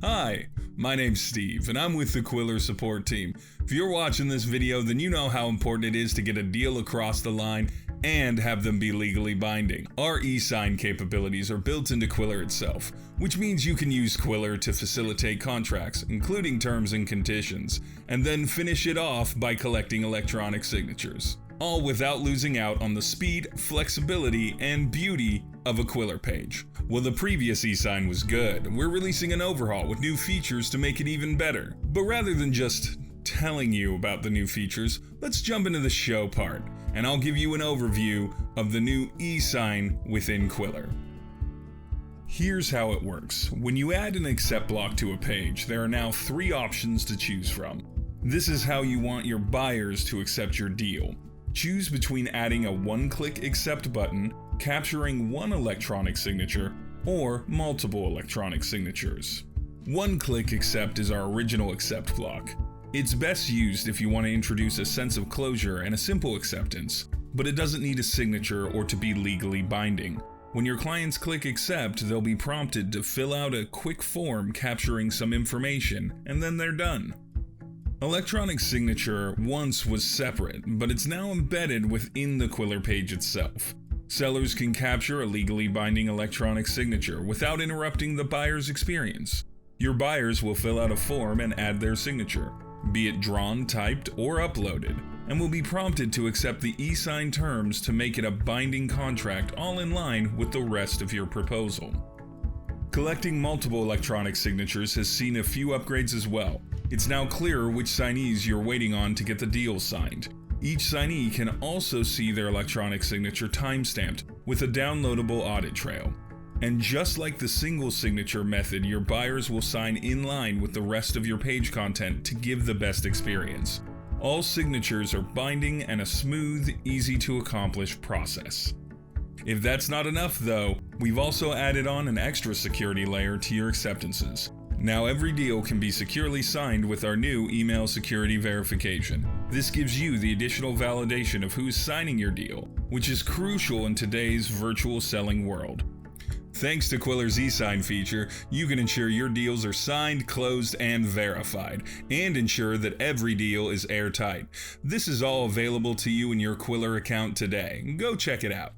Hi, my name's Steve, and I'm with the Qwilr support team. If you're watching this video, then you know how important it is to get a deal across the line and have them be legally binding. Our e-sign capabilities are built into Qwilr itself, which means you can use Qwilr to facilitate contracts, including terms and conditions, and then finish it off by collecting electronic signatures. All without losing out on the speed, flexibility, and beauty of a Qwilr page. Well, the previous e-sign was good. We're releasing an overhaul with new features to make it even better. But rather than just telling you about the new features, let's jump into the show part, and I'll give you an overview of the new e-sign within Qwilr. Here's how it works. When you add an accept block to a page, there are now 3 options to choose from. This is how you want your buyers to accept your deal. Choose between adding a one-click accept button, capturing one electronic signature, or multiple electronic signatures. One-click accept is our original accept block. It's best used if you want to introduce a sense of closure and a simple acceptance, but it doesn't need a signature or to be legally binding. When your clients click accept, they'll be prompted to fill out a quick form capturing some information, and then they're done. Electronic signature once was separate, but it's now embedded within the Qwilr page itself. Sellers can capture a legally binding electronic signature without interrupting the buyer's experience. Your buyers will fill out a form and add their signature, be it drawn, typed, or uploaded, and will be prompted to accept the e-sign terms to make it a binding contract, all in line with the rest of your proposal. Collecting multiple electronic signatures has seen a few upgrades as well. It's now clearer which signees you're waiting on to get the deal signed. Each signee can also see their electronic signature timestamped with a downloadable audit trail. And just like the single signature method, your buyers will sign in line with the rest of your page content to give the best experience. All signatures are binding and a smooth, easy to accomplish process. If that's not enough though, we've also added on an extra security layer to your acceptances. Now every deal can be securely signed with our new email security verification. This gives you the additional validation of who's signing your deal, which is crucial in today's virtual selling world. Thanks to Qwilr's e-sign feature, you can ensure your deals are signed, closed, and verified, and ensure that every deal is airtight. This is all available to you in your Qwilr account today. Go check it out.